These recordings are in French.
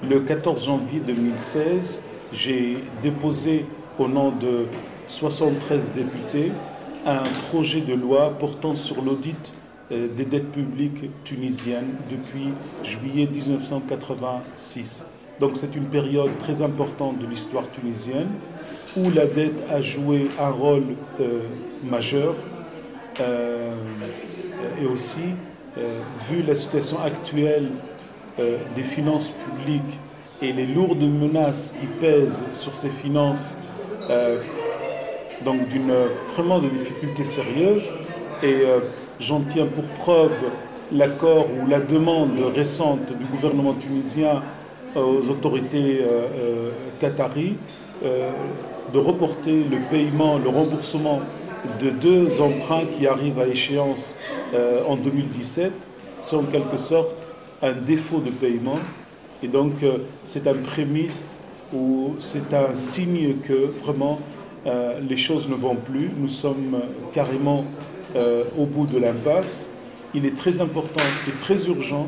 Le 14 janvier 2016, j'ai déposé au nom de 73 députés un projet de loi portant sur l'audit des dettes publiques tunisiennes depuis juillet 1986. Donc c'est une période très importante de l'histoire tunisienne où la dette a joué un rôle majeur et aussi, vu la situation actuelle des finances publiques et les lourdes menaces qui pèsent sur ces finances, donc vraiment de difficultés sérieuses. Et j'en tiens pour preuve l'accord ou la demande récente du gouvernement tunisien aux autorités qataries de reporter le paiement, le remboursement de 2 emprunts qui arrivent à échéance en 2017. C'est en quelque sorte un défaut de paiement. Et donc c'est un prémisse ou c'est un signe que vraiment les choses ne vont plus. Nous sommes carrément au bout de l'impasse. Il est très important et très urgent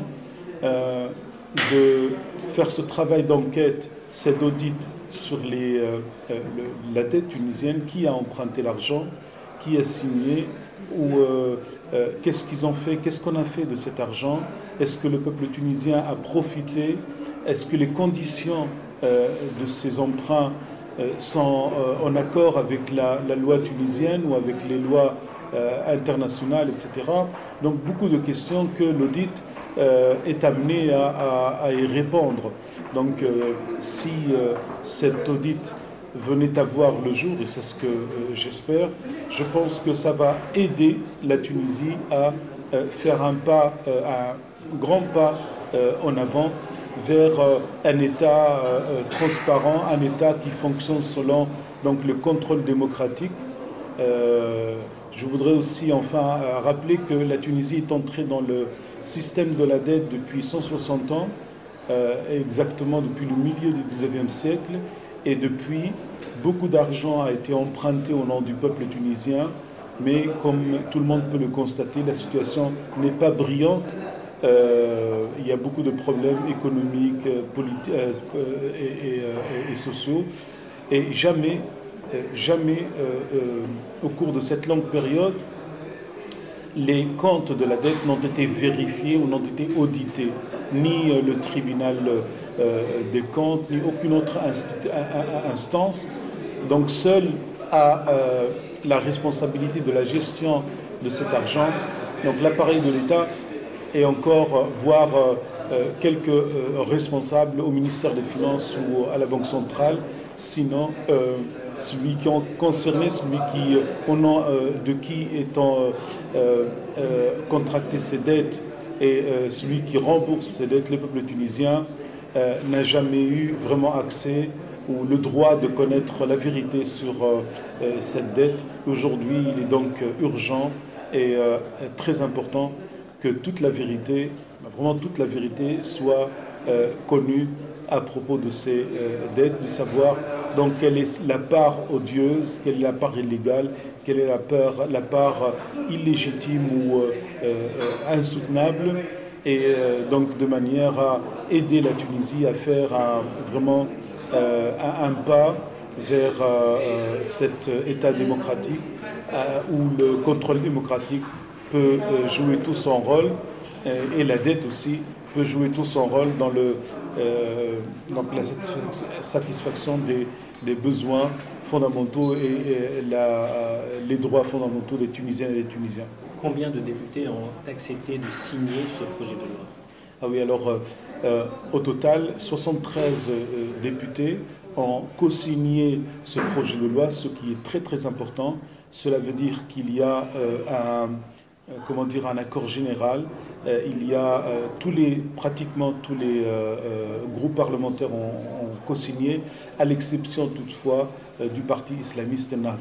de faire ce travail d'enquête, cet audit sur la dette tunisienne, qui a emprunté l'argent, qui a signé, ou qu'est-ce qu'ils ont fait, qu'est-ce qu'on a fait de cet argent, est-ce que le peuple tunisien a profité, est-ce que les conditions de ces emprunts sont en accord avec la loi tunisienne ou avec les lois internationales, etc. Donc beaucoup de questions que l'audit est amené à y répondre. Donc si cet audit venait à voir le jour, et c'est ce que j'espère, je pense que ça va aider la Tunisie à faire un grand pas en avant vers un État transparent, un État qui fonctionne selon donc, le contrôle démocratique. Je voudrais aussi enfin rappeler que la Tunisie est entrée dans le système de la dette depuis 160 ans, exactement depuis le milieu du XIXe siècle, et depuis, beaucoup d'argent a été emprunté au nom du peuple tunisien, mais comme tout le monde peut le constater, la situation n'est pas brillante. Il y a beaucoup de problèmes économiques, politiques et sociaux, et jamais au cours de cette longue période, les comptes de la dette n'ont été vérifiés ou n'ont été audités, ni le tribunal des comptes, ni aucune autre instance. Donc seul a la responsabilité de la gestion de cet argent, donc l'appareil de l'État, et encore voire quelques responsables au ministère des Finances ou à la Banque centrale, sinon celui qui est concerné, celui qui, au nom de qui étant contracté ses dettes et celui qui rembourse ses dettes, le peuple tunisien, n'a jamais eu vraiment accès ou le droit de connaître la vérité sur cette dette. Aujourd'hui, il est donc urgent et très important que toute la vérité, vraiment toute la vérité, soit connue à propos de ces dettes, de savoir donc quelle est la part odieuse, quelle est la part illégale, quelle est la part illégitime ou insoutenable, et donc de manière à aider la Tunisie à faire vraiment un pas vers cet État démocratique où le contrôle démocratique peut jouer tout son rôle et la dette aussi peut jouer tout son rôle dans donc la satisfaction des besoins fondamentaux et les droits fondamentaux des Tunisiennes et des Tunisiens. Combien de députés ont accepté de signer ce projet de loi? Ah oui, alors au total, 73 députés ont co-signé ce projet de loi, ce qui est très très important. Cela veut dire qu'il y a un accord général. Il y a pratiquement tous les groupes parlementaires ont co-signé, à l'exception toutefois du parti islamiste Ennahda.